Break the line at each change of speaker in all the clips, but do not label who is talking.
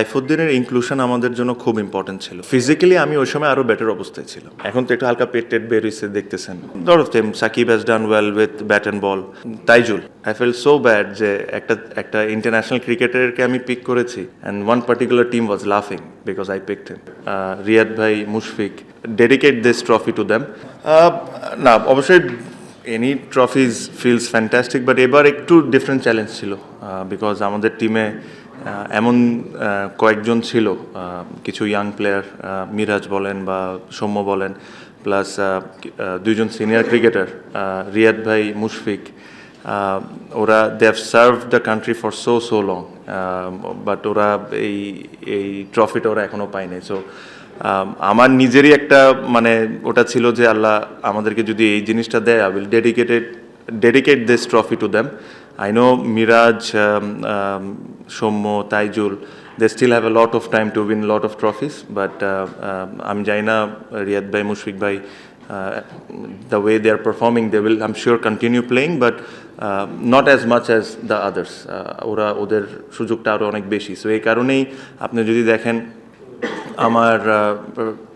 সাইফুদ্দিনের inclusion আমাদের জন্য খুব ইম্পর্টেন্ট ছিল। ফিজিক্যালি আমি ওই সময় আরও বেটার অবস্থায় ছিলাম। এখন তো একটু হালকা পেট টেট বের হয়েছে দেখতেছেন। Lot of time Shakib has done well with bat and ball. Taijul, I feel so bad যে একটা ইন্টারন্যাশনাল ক্রিকেটারকে আমি পিক করেছি and one particular team was লাফিং because I picked him. Riyad ভাই, Mushfiq, dedicate this trophy to them. না, অবশ্যই any trophies feels fantastic, but এবার একটু ডিফারেন্ট চ্যালেঞ্জ ছিল বিকজ আমাদের টিমে এমন কয়েকজন ছিল, কিছু ইয়াং প্লেয়ার, মিরাজ বলেন বা সৌম্য বলেন, প্লাস দুইজন সিনিয়র ক্রিকেটার, রিয়াদ ভাই, মুশফিক, ওরা they have served the country for so long, but ওরা এই ট্রফিটা ওরা এখনও পায়নি। সো আমার নিজেরই একটা মানে ওটা ছিল যে আল্লাহ আমাদেরকে যদি এই জিনিসটা দেয়, I will dedicate this trophy to them. I know Miraj, Shommo, Taijul, they still have a lot of time to win a lot of trophies, but I'm Jaina, Riyad Bhai, Mushfiq Bhai, the way they are performing, they will, I'm sure, continue playing, but not as much as the others. ওরা ওদের সুযোগটা আরও অনেক বেশি। So এই কারণেই আপনি যদি দেখেন আমার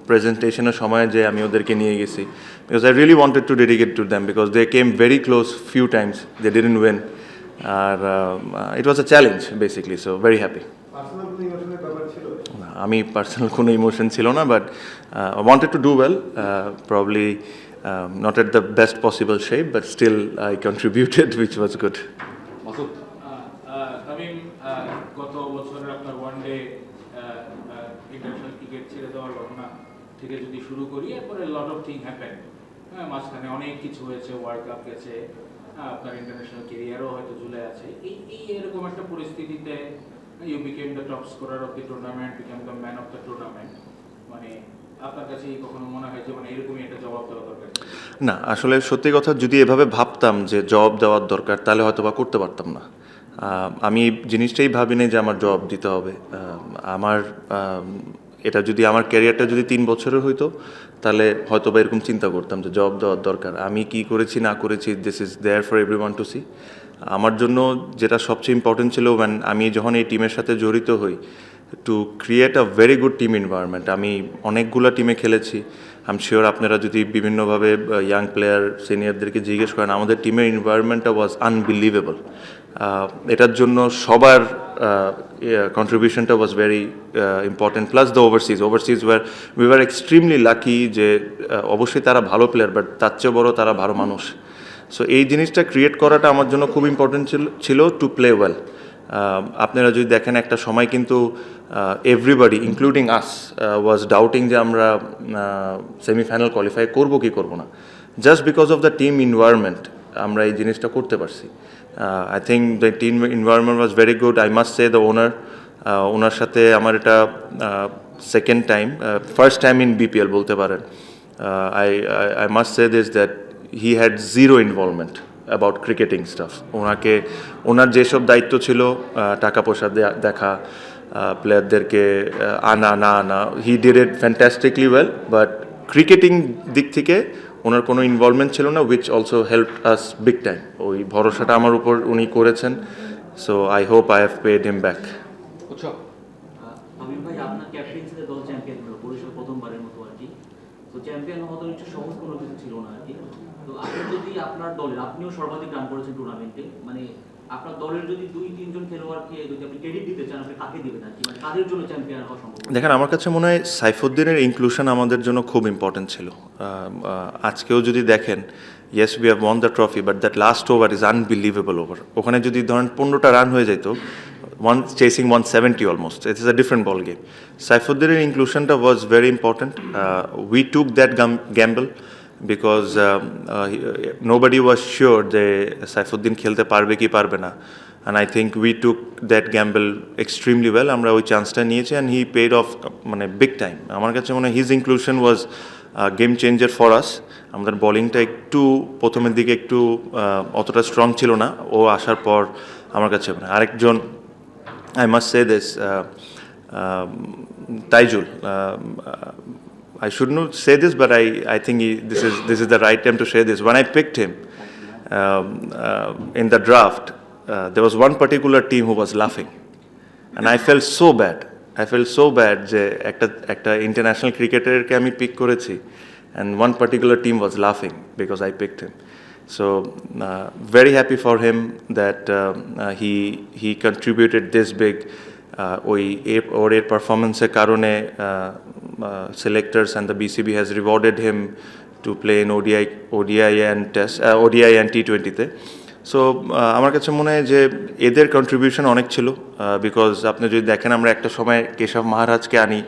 প্রেজেন্টেশনের সময় যে আমি ওদেরকে নিয়ে গেছি, because I really wanted to dedicate to them because they came very close few times, they didn't win. It was a challenge basically, so very happy. আমি পার্সোনাল কোনো ইমোশন ছিল না, but I wanted to do well, probably not at the best possible shape, but still I contributed, which was good.
Tamim, গত বছরের আপনার one day international cricket ছেড়ে দেওয়ার ঘটনা থেকে যদি শুরু করি, এরপরে লট অফ থিং হ্যাপেন, মাঝখানে অনেক কিছু হয়েছে, ওয়ার্ল্ড কাপ গেছে, আপনার ইন্টারন্যাশনাল ক্যারিয়ারও হয়তো ঝুলে আছে। এই এরকম একটা পরিস্থিতিতে you became the top scorer of the tournament, became the man of the tournament, মানে আপনার কাছে কখনো মনে হয় যে মানে এরকমই একটা জবাব দেওয়া দরকার?
না, আসলে সত্যি কথা, যদি এভাবে ভাবতাম যে জবাব দেওয়ার দরকার, তাহলে হয়তো বা করতে পারতাম না। আমি জিনিসটাই ভাবিনি যে আমার জবাব দিতে হবে। আমার এটা যদি আমার ক্যারিয়ারটা যদি 3 বছরের হইতো, তাহলে হয়তো বা এরকম চিন্তা করতাম যে জবাব দেওয়ার দরকার। আমি কি করেছি না করেছি, this is there for everyone to see. আমার জন্য যেটা সবচেয়ে ইম্পর্টেন্ট ছিল, আমি যখন এই টিমের সাথে জড়িত হই, to create a very good team environment. আমি অনেকগুলো টিমে খেলেছি, আই এম শিওর আপনারা যদি বিভিন্নভাবে ইয়াং প্লেয়ার সিনিয়রদেরকে জিজ্ঞেস করেন, আমাদের টিমের এনভায়রনমেন্টটা ওয়াজ আনবিলিভেবল। এটার জন্য সবার কন্ট্রিবিউশনটা was very important, plus the overseas we were extremely lucky যে অবশ্যই তারা ভালো প্লেয়ার, বাট তার চেয়ে বড় তারা ভালো মানুষ। সো এই জিনিসটা ক্রিয়েট করাটা আমার জন্য খুব ইম্পর্টেন্ট ছিল টু প্লে ওয়েল। আপনারা যদি দেখেন, একটা সময় কিন্তু everybody including us was doubting যে আমরা সেমিফাইনাল কোয়ালিফাই করবো কি করবো না। Just because of the team environment আমরা এই জিনিসটা করতে পারছি। I think the team environment was very good. I must say the ওনার সাথে আমার এটা second time, first time in BPL বলতে পারেন। I must say this that he had zero involvement about cricketing stuff. ওনার যেসব দায়িত্ব ছিল, টাকা পয়সা দেখা, প্লেয়ারদেরকে আনা, he did it fantastically well, but cricketing দিক থেকে ওনার কোনো ইনভলভমেন্ট ছিল না, which also help us big time. ওই ভরসাটা আমার উপর উনি করেছেন। So I hope I have paid him back.
Tamim ভাই, আপনার ক্যাপ্টেন্সিতে দল চ্যাম্পিয়ন হলো পরিষদ প্রথমবারের মতো আর কি। তো চ্যাম্পিয়ন হওয়া তো একটু সহজ কোনো কিছু ছিল না আর কি। তো আপনি যদি আপনার দলের, আপনিও সর্বাধিক রান করেছেন টুর্নামেন্টে, মানে আপনার দলের যদি 2-3 জন খেলোয়াড়কে যদি আপনি ক্রেডিট দিতে চান, আপনি কাকে দিবেন আর কি, মানে কাদের জন্য চ্যাম্পিয়ন হওয়া সম্ভব?
দেখেন, আমার কাছে মনে হয় সাইফুদ্দিনের ইনক্লুশন আমাদের জন্য খুব ইম্পর্টেন্ট ছিল। আজকেও যদি দেখেন, yes we have one the trophy, but that last over is unbelievable over. ওখানে যদি ধরেন 15টা রান হয়ে যেত, chasing 170 almost, it is a different ball game. Saifuddin's inclusion was very important. We took that gamble because nobody was sure that Saifuddin খেলতে পারবে কি পারবে না, and I think we took that gamble extremely well. আমরা ওই চান্সটা নিয়েছি and he paid off মানে big time. আমার কাছে মনে হয় his inclusion was game changer for us. আমাদের বোলিংটা একটু প্রথমের দিকে একটু অতটা স্ট্রং ছিল না, ও আসার পর আমার কাছে আরেকজন, I must say this, Taijul. I should not say this, but I think this is the right time to say this. When I picked him in the draft, there was one particular team who was laughing, and I felt so bad I felt so bad যে একটা international ক্রিকেটারকে আমি pick করেছি and one particular team was laughing because I picked him. So very happy for him that he contributed this big. ওর পারফরমেন্সের কারণে selectors and the BCB has rewarded him to play in ODI and T20-তে. So আমার কাছে মনে হয় যে এদের contribution অনেক ছিল বিকজ আপনি যদি দেখেন আমরা একটা সময় কেশব মহারাজকে আনি,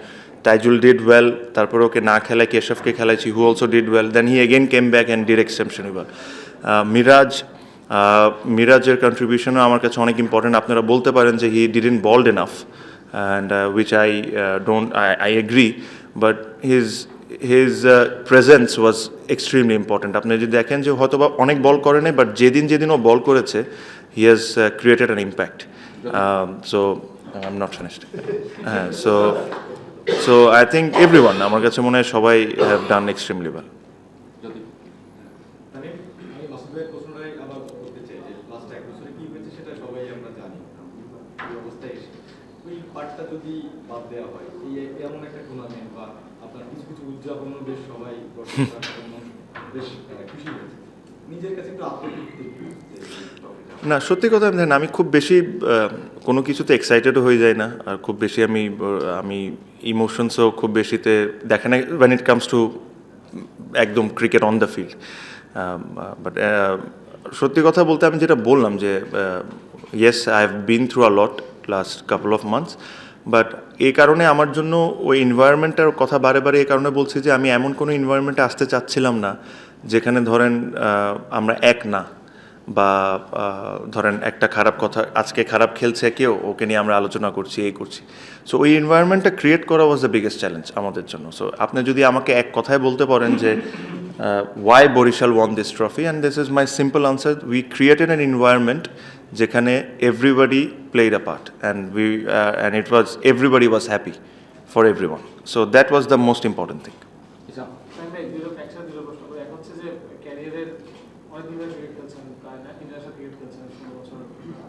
তাইজুল ডিড ওয়েল, তারপরে ওকে না খেলায় কেশবকে খেলাইছি, who also did well, then he again came back and did exceptionally well. মিরাজের কন্ট্রিবিউশনও আমার কাছে অনেক ইম্পর্টেন্ট। আপনারা বলতে পারেন যে he didn't bowled enough and which I agree, but his presence was extremely important. আপনি যদি দেখেন যে হয়তো বা অনেক বল করে নাই, বাট যেদিন ও বল করেছে he has created an impact. So I'm not finished. So I think everyone, আমার কাছে মনে হয় সবাই have done extremely well.
যদি বাদ দেওয়া হয় এমন একটা টুর্নামেন্ট বা আপনার কিছু উদযাপনের বেশ সবাই বেশ খুশি হয়েছে, নিজের কাছে একটু আত্মতৃপ্তি
না, সত্যি কথা আমি খুব বেশি কোনো কিছুতে এক্সাইটেডও হয়ে যায় না, আর খুব বেশি আমি ইমোশনসও খুব বেশিতে দেখে না when it comes to একদম cricket on the field. But সত্যি কথা বলতে আমি যেটা বললাম যে yes I have been through a lot last couple of months, but এই কারণে আমার জন্য ওই এনভায়রনমেন্টটার কথা বারে এই কারণে বলছি যে আমি এমন কোনো এনভায়রনমেন্টে আসতে চাচ্ছিলাম না যেখানে ধরেন আমরা এক না, বা ধরেন একটা খারাপ কথা, আজকে খারাপ খেলছে কেউ, ওকে নিয়ে আমরা আলোচনা করছি, এই করছি। সো ওই এনভায়রনমেন্টটা ক্রিয়েট করা ওয়াজ দ্য বিগেস্ট চ্যালেঞ্জ আমাদের জন্য। সো আপনি যদি আমাকে এক কথায় বলতে পারেন যে why Barishal won this trophy, and this is my simple answer, we created an environment যেখানে everybody played a part and it was everybody was happy for everyone. So that was the most important thing.
অনেকদিন ধরে cricket খেলছেন, international cricket খেলছেন, 16 বছর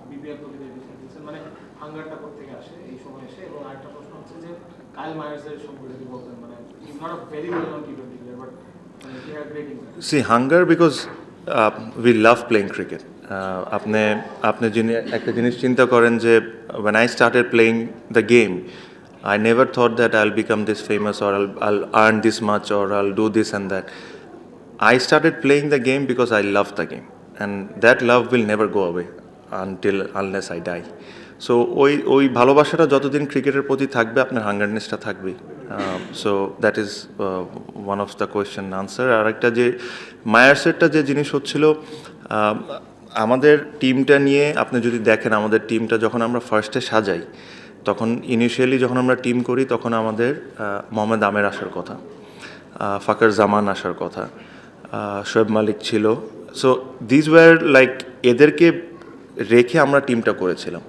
BPL প্রকৃতির খেলছেন, মানে হাঙ্গারটা কোথেকে আসে এই সময় এসে? এবং আরেকটা প্রশ্ন হচ্ছে যে কাইল মায়ার্সের সম্পর্কে যদি বলতেন, মানে is not a very well known টি20 প্লেয়ার, but he had great impact.
See hunger because we love playing cricket. আপনি একটা জিনিস চিন্তা করেন যে when I started playing the game, I never thought that I'll become this famous or I'll earn this much or I'll do this and that. I started playing the game because I love the game, and that love will never go away unless I die. So ওই ভালোবাসাটা যতদিন ক্রিকেটের প্রতি থাকবে, আপনার হাঙ্গারনেসটা থাকবেই। So that is one of the question answer. আর একটা যে মায়ার্সেরটা যে জিনিস হচ্ছিল, আমাদের টিমটা নিয়ে আপনি যদি দেখেন, আমাদের টিমটা যখন আমরা ফার্স্টে সাজাই, তখন ইনিশিয়ালি যখন আমরা টিম করি, তখন আমাদের মোহাম্মদ আমের আসার কথা, ফাকর জামান আসার কথা, শোয়েব মালিক ছিল। সো দিস ওয়ার লাইক, এদেরকে রেখে আমরা টিমটা করেছিলাম।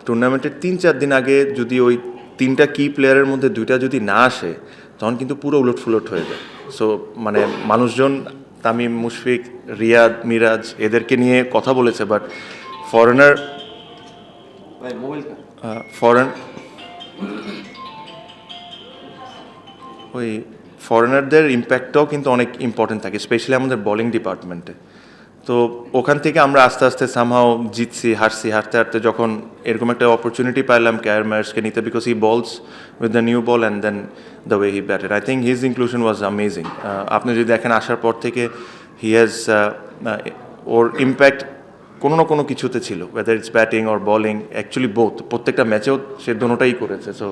টুর্নামেন্টের 3-4 দিন আগে যদি ওই 3টা কি প্লেয়ারের মধ্যে 2টা যদি না আসে, তখন কিন্তু পুরো উলটফুলট হয়ে যায়। সো মানে মানুষজন তামিম, মুশফিক, রিয়াদ, মিরাজ এদেরকে নিয়ে কথা বলেছে, বাট ফরেনারদের ইম্প্যাক্টটাও কিন্তু অনেক ইম্পর্টেন্ট থাকে, স্পেশালি আমাদের বোলিং ডিপার্টমেন্টে। তো ওখান থেকে আমরা আস্তে আস্তে সামহাও জিতছি, হারতে হারতে যখন এরকম একটা অপরচুনিটি পাইলাম কায়ার মায়ার্সকে নিতে, because he bowls with the new ball and then the way he batted, I think his inclusion was amazing. আপনি যদি দেখেন আসার পর থেকে হি হ্যাজ ওর ইম্প্যাক্ট কোনো না কোনো কিছুতে ছিল, whether it's batting or bowling, actually both, প্রত্যেকটা ম্যাচেও সে দোনোটাই করেছে। So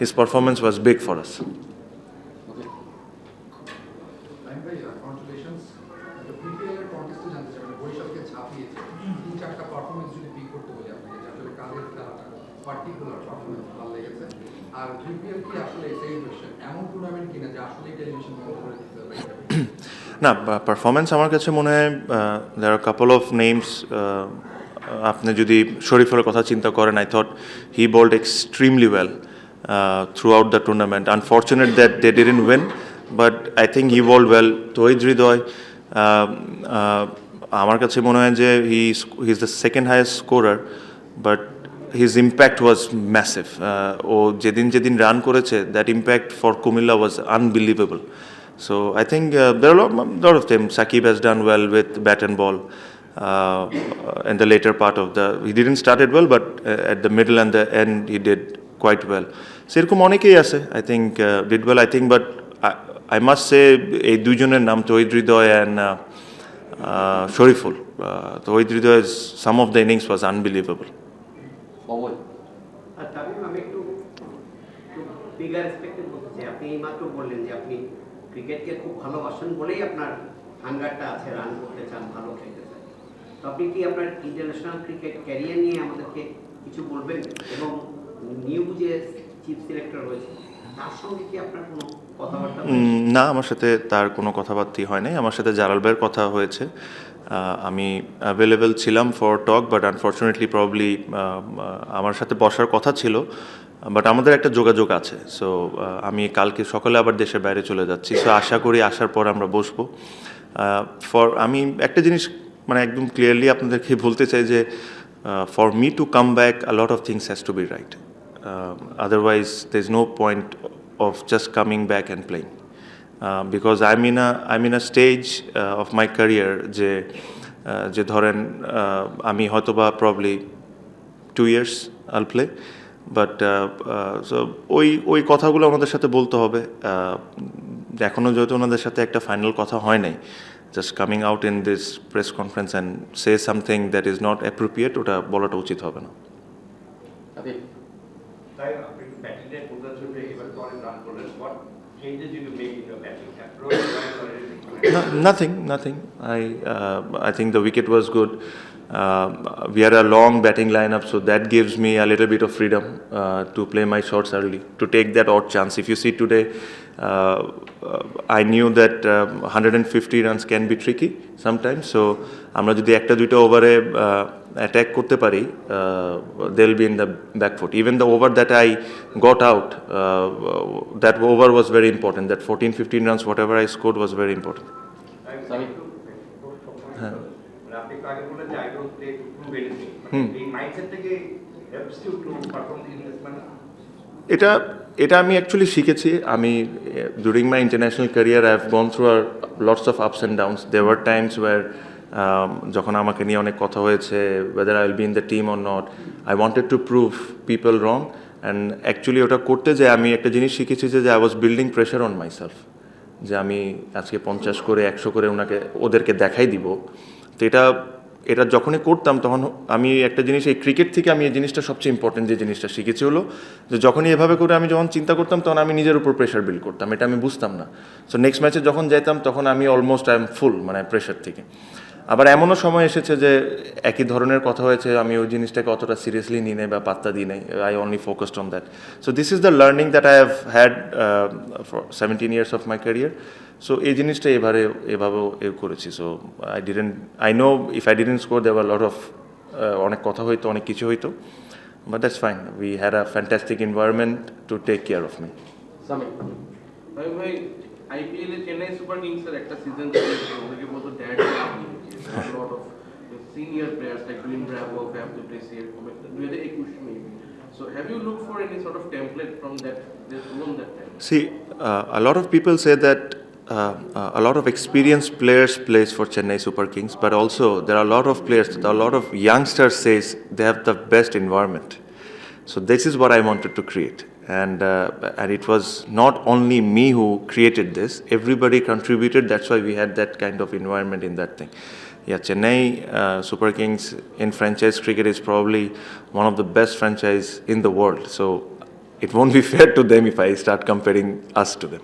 his performance was big for us. না, পারফরমেন্স আমার কাছে মনে হয় দেয়ার আর কাপল অফ নেমস। আপনি যদি শরীফের কথা চিন্তা করেন, I thought he bowled extremely well throughout the tournament. Unfortunate that they didn't win, but I think he bowled well. Tohid Hridoy, আমার কাছে মনে হয় যে he is the second highest scorer, but his impact was massive. ও যেদিন run করেছে, that impact for Kumilla was unbelievable. So I think there are a lot of them. Sakib has done well with bat and ball in the later part of the. He didn't start it well, but at the middle and the end he did quite well. সেরকম অনেকেই আছে, I think did well. I think, but I must say এই দুইজনের নাম তহিদ হৃদয় and Shariful. Tohid Hridoy, some of the innings was unbelievable.
অবয়
আর তামিম, আমি একটু bigger expected বলতে চাই। আপনি এইমাত্র বললেন যে আপনি ক্রিকেটকে খুব ভালোবাসেন বলেই আপনার হাঙ্গারটা আছে, রান করতে চান, ভালো খেলতে চান। তো আপনি কি আপনার ইন্টারন্যাশনাল ক্রিকেট ক্যারিয়ার নিয়ে আমাদেরকে কিছু বলবেন? এবং নিউ যে চিফ সিলেক্টর রয়েছে তার সঙ্গে কি আপনার কোনো কথাবার্তা হয়েছে?
না, আমার সাথে তার কোনো কথাবার্তা হয় নাই। আমার সাথে জালাল ভাইয়ের কথা হয়েছে। আমি অ্যাভেলেবেল ছিলাম for talk, but unfortunately probably আমার সাথে বসার কথা ছিল, বাট আমাদের একটা যোগাযোগ আছে। সো আমি কালকে সকালে আবার দেশের বাইরে চলে যাচ্ছি। সো আশা করি আসার পর আমরা বসবো। আমি একটা জিনিস মানে একদম ক্লিয়ারলি আপনাদেরকে বলতে চাই যে for me to come back a lot of things has to be right. Otherwise there is no point of just coming back and playing, because I'm in a stage of my career যে ধরেন আমি হয়তোবা probably 2 years I'll play, but so ওই কথাগুলো ওনাদের সাথে বলতে হবে। এখনও যেহেতু ওনাদের সাথে একটা ফাইনাল কথা হয় নাই, just coming out in this press conference and say something that is not appropriate, ওটা বলাটা উচিত হবে না।
আবির
তাই আপনি ব্যাটিংয়ে পূর্ণাঞ্চলে এবার তো অনেক রান করলেন, what changes did you make in your batting approach or anything?
Nothing. I think the wicket was good. We had a long batting lineup, so that gives me a little bit of freedom to play my shots early, to take that odd chance. If you see today, I knew that 150 runs can be tricky sometimes. So আমরা যদি একটা দুইটা ওভারে attack করতে পারি, they'll be in the back foot. Even the over that I got out, that over was very important. That 14-15 runs, whatever I scored, was very important.
হ্যাঁ, আপনি তো আগে বললেন যে I don't take to prove anything. এই mindset থেকে helps you to perform in this manner?
এটা আমি অ্যাকচুয়ালি শিখেছি। আমি during my international career I have gone through আর lots of ups and downs. There were times were যখন আমাকে নিয়ে অনেক কথা হয়েছে, whether I will be in the team or not, I wanted to prove people wrong. And actually ওটা করতে যে আমি একটা জিনিস শিখেছি যে I was building pressure on myself, যে আমি আজকে 50 করে 100 করে ওদেরকে দেখাই দিব। তো এটা যখনই করতাম তখন আমি একটা জিনিস, এই ক্রিকেট থেকে আমি এই জিনিসটা সবচেয়ে ইম্পর্টেন্ট যে জিনিসটা শিখেছি হলো যে যখনই এভাবে করে আমি যখন চিন্তা করতাম তখন আমি নিজের উপর প্রেশার বিল্ড করতাম, এটা আমি বুঝতাম না। সো নেক্সট ম্যাচে যখন যাইতাম তখন আমি অলমোস্ট আই এম ফুল, মানে প্রেশার থেকে। আবার এমনও সময় এসেছে যে একই ধরনের কথা হয়েছে, আমি ওই জিনিসটাকে অতটা সিরিয়াসলি নিই নাই বা পাত্তা দিই নাই। I only focused on that. So this is the learning that I have had for 17 years of my career. সো এই জিনিসটা এভাবেও করেছি। So I know if I didn't score there were lot of অনেক কথা হইতো, অনেক কিছু হইতো, but that's fine. We had a fantastic environment to take care of me.
ভাই আইপিএল এ চেন্নাই সুপার কিংসের একটা সিজন চলেছে, ওদেরকে বলতো dad lot of senior players like Dwayne Bravo, Faf du Plessis 2021 maybe. So have you looked for any sort of template from that time?
See, a lot of people say that a lot of experienced players plays for Chennai Super Kings, but also there are a lot of players, a lot of youngsters says they have the best environment. So this is what I wanted to create, and it was not only me who created this. Everybody contributed. That's why we had that kind of environment in that thing. Yeah, Chennai Super Kings in franchise cricket is probably one of the best franchise in the world. So it won't be fair to them if I start comparing us to them.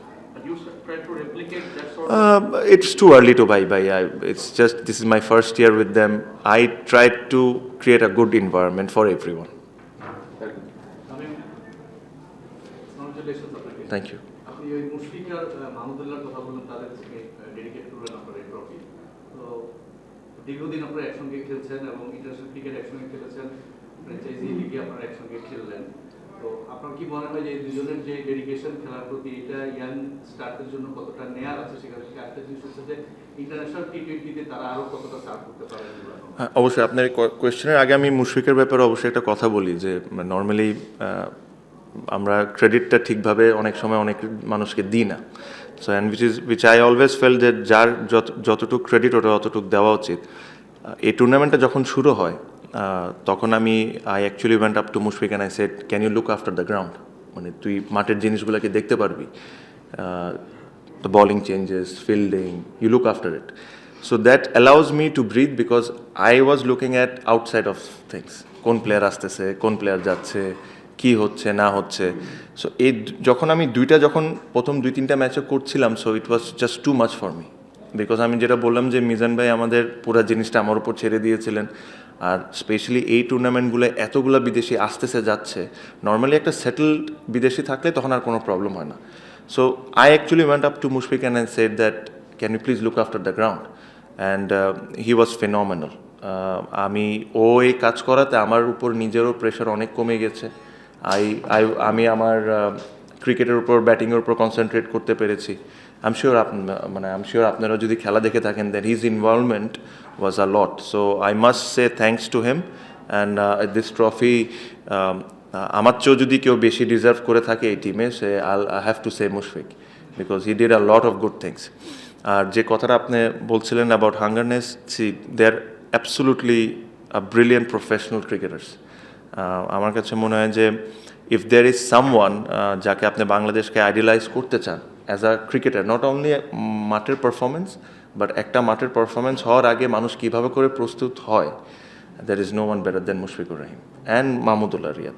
Try to replicate that sort of
It's too early to buy. It's just this is my first year with them. I tried to create a good environment for everyone.
Congratulations আপনাকে।
Thank you.
আপনি ওই মুশফিক আর মাহমুদুল্লাহর কথা বললেন, তাদের থেকে dedicate করবেন আপনার এই ট্রফি। তো দীর্ঘদিন আপনারা একসঙ্গে খেলছেন এবং ইন্টারন্যাশনাল ক্রিকেট একসঙ্গে খেলেছেন, ফ্র্যাঞ্চাইজি লিগে আপনারা একসঙ্গে খেললেন।
তো আপনার কি মনে হয় যে এই দুজনের যে ডেডিকেশন খেলার প্রতি এটা ইয়াং স্টারদের জন্য কতটা নেয়ার আছে সেখান থেকে একটা জিনিস হচ্ছে যে ইন্টারন্যাশনাল টি20তে তারা আরো কতটা সার্ভ করতে পারে
হ্যাঁ, অবশ্যই আপনার কোয়েশ্চেনের আগে আমি মুশফিকের ব্যাপারে অবশ্যই একটা কথা বলি যে নর্মালি আমরা ক্রেডিটটা ঠিকভাবে অনেক সময় অনেক মানুষকে দিই না। So and which I always fail যে যার যতটুকু ক্রেডিট ওটা অতটুকু দেওয়া উচিত। এই টুর্নামেন্টটা যখন শুরু হয় তখন I actually went up to Mushfiq and I said can you look after the ground, মানে তুই মাঠের জিনিসগুলোকে দেখতে পারবি, the bowling changes, fielding, you look after it. So that allows me to breathe because I was looking at outside of things. কোন player আসতেছে, কোন player যাচ্ছে, কি হচ্ছে না হচ্ছে। সো এই যখন আমি প্রথম 2-3টা ম্যাচে করছিলাম, so it was just too much for me, because আমি যেটা বললাম যে মিজান ভাই আমাদের পুরো জিনিসটা আমার উপর ছেড়ে দিয়েছিলেন। আর স্পেশালি এই টুর্নামেন্টগুলো এতগুলো বিদেশি আসতেছে যাচ্ছে, নর্মালি একটা সেটেলড বিদেশি থাকলে তখন আর কোনো প্রবলেম হয় না। So I actually went up to Mushfiq and I said that, can you please look after the ground? And he was phenomenal. আমি এই কাজ করাতে আমার উপর নিজেরও প্রেশার অনেক কমে গেছে। আমি আমার ক্রিকেটের উপর ব্যাটিংয়ের উপর কনসেন্ট্রেট করতে পেরেছি। আই এম শিওর আপনারা যদি খেলা দেখে থাকেন that his involvement was a lot. So I must say thanks to him and this trophy আমার চেয়েও যদি কেউ বেশি ডিজার্ভ করে থাকে এই টিমে সে I have to say Mushfiq, because he did a lot of good things. আর যে কথাটা আপনি বলছিলেন অ্যাবাউট হাঙ্গারনেস, they are absolutely brilliant professional cricketers. আমার কাছে মনে হয় যে ইফ দেয়ার ইজ সামওয়ান যাকে আপনি বাংলাদেশকে আইডিয়ালাইজ করতে চান as a cricketer, not only মাঠের পারফরমেন্স বাট একটা মাঠের পারফরমেন্স হওয়ার আগে মানুষ কীভাবে করে প্রস্তুত হয়, there is no one better than Mushfiqur Rahim and Mahmudullah Riyad.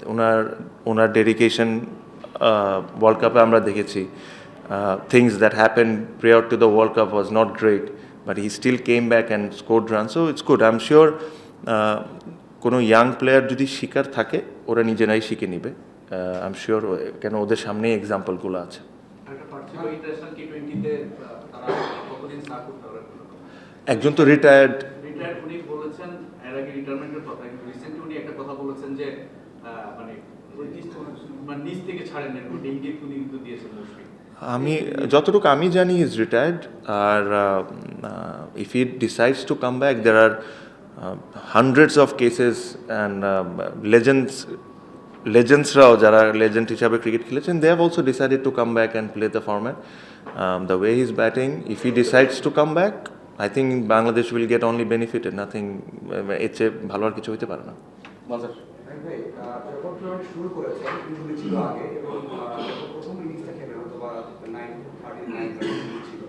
Owner dedication world কাপে আমরা দেখেছি। Things that happened prior to the World Cup was not great, but he still came back and scored runs. So it's good. I'm sure কোনো young player যদি শিকার থাকে ওরা নিজেরাই শিখে নিবে। I'm sure কেন ওদের সামনেই এক্সাম্পলগুলো আছে। একজন তো রিটায়ার্ড,
উনি বলেছেন এর আগে রিটায়ারমেন্টের কথা, রিসেন্টলি উনি একটা কথা বলেছেন যে মানে নিজ থেকে ছাড়েন না, ইঙ্গিত উনি কিন্তু দিয়েছেন মুশফিক।
আমি যতটুকু আমি জানি ইজ রিটায়ার্ড। আর if he decides to come back there are hundreds of cases and লেজেন্ডসরাও যারা লেজেন্ড হিসাবে ক্রিকেট খেলেছেন, they have also decided to come back and play the format the way he is batting. If he decides to come back I think Bangladesh will get only benefited, nothing এর চেয়ে ভালো আর কিছু হইতে পারে না।
যখন tournament শুরু করেছেন ইনজুরি ছিল আগে এবং প্রথম ইনিংসটা খেলে হয়তো বা 9-39 ছিল,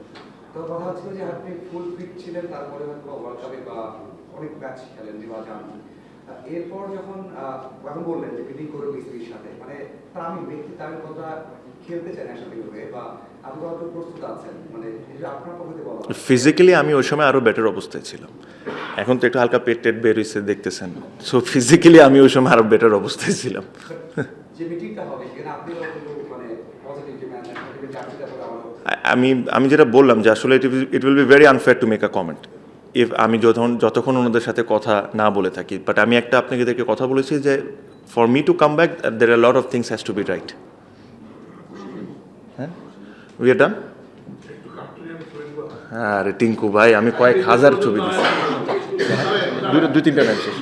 তো কথা হচ্ছিল যে আপনি ফুল ফিট ছিলেন, তারপরে হয়তো ওয়ার্ল্ড কাপে বা অনেক ম্যাচ খেলেন যে যান। এরপর যখন এখন বললেন যে ব্যাটিং করে মিস্ত্রির সাথে, মানে তামিম ব্যক্তি তামিম কথা খেলতে চান একসাথে করে বা আপনি কত প্রস্তুত আছেন, মানে আপনার পক্ষে বলা
ফিজিক্যালি আমি ওই সময় আরও বেটার অবস্থায় ছিলাম। এখন তো একটু হালকা পেট বের হয়েছে দেখতেছেন। সো ফিজিক্যালি আমি ওই সময় আরও বেটার অবস্থায় ছিলাম।
যে মিটিংটা হবে সেখানে আপনি মানে পজিটিভ যে ম্যাচ
আমি যেটা বললাম যে আসলে it will be very unfair to make a comment if আমি যতক্ষণ ওনাদের সাথে কথা না বলে থাকি। বাট আমি একটা আপনাদেরকে কথা বলেছি যে for me to come back there are lot of things has to be right. হ্যাঁ, উই আর ডান। হ্যাঁ আরে টিঙ্কু ভাই, আমি কয়েক হাজার ছবি দিচ্ছি, 2-3টা ম্যাচ শেষ।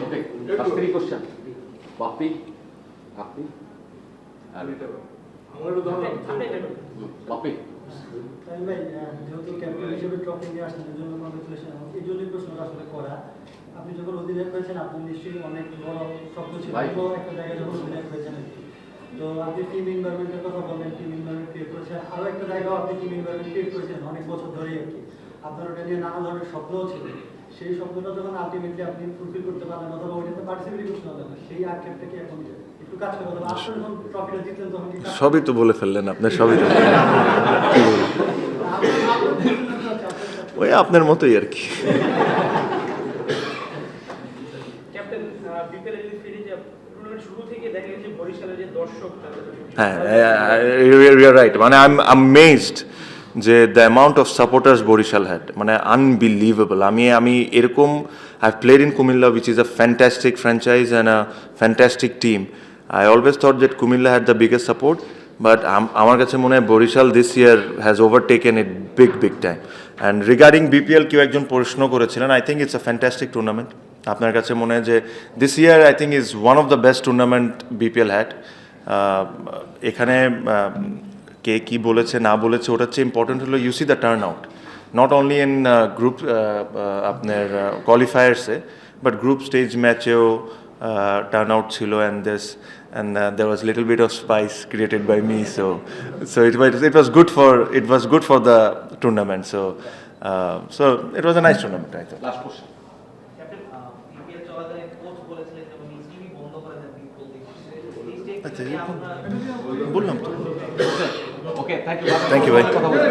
আপনি যখন অধিনায়ক হয়েছেন আপনার নিশ্চয়ই অনেক বড় স্বপ্ন ছিল, একটা জায়গায় যখন অধিনায়ক হয়েছেন। তো আপনি টিম এনভায়রনমেন্টের কথা বললেন, টিম এনভায়রনমেন্ট ক্রিয়েট করেছেন, আরও একটা জায়গাও আপনি টিম এনভায়রনমেন্ট ক্রিয়েট করেছেন অনেক বছর ধরেই আর কি। আপনার ওটা নিয়ে নানা ধরনের স্বপ্নও ছিল, সেই স্বপ্নটা যখন আলটিমেটলি আপনি ফুলফিল করতে পারলেন অথবা ওইটাতে পার্টিসিপেট করতে পারলেন না, সেই আক্ষেপটা কি এখন একটু কাজ করে বলবেন? আসলে যখন ট্রফিটা জিতলেন তখন
সবই তো বলে ফেললেন আপনি, সবই তো ওই আপনার মতোই আর কি। হ্যাঁ, ইউ আর রাইট। মানে আই এম অ্যামেজড যে the amount of supporters Barishal had, মানে আনবিলিভেবল। আমি এরকম I played in Comilla which is a fantastic franchise and a fantastic team. I always thought that Kumilla had the biggest support, but আমার কাছে মনে হয় Barishal this year has overtaken it big time. And regarding BPL কেউ একজন প্রশ্ন করেছিলেন, I think it's a fantastic tournament. আপনার কাছে মনে হয় যে this year I think is one of the best tournament BPL had. এখানে কে কি বলেছে না বলেছে ওটা হচ্ছে ইম্পর্টেন্ট হলো you see the turn out not only in group আপনার কোয়ালিফায়ার্সে বাট গ্রুপ স্টেজ ম্যাচেও টার্ন আউট ছিল and there was little bit of spice created by me, so it was good for the tournament, so it was a nice tournament, I thought.
Last question.
BPL চলাকালীন coach বলেছিলেন যে উনি TV বন্ধ করে দেন BPL দেখতে এই state
আচ্ছা,
থেকে আমরা
বললাম তো
Okay, thank you.
Thank you, bhai.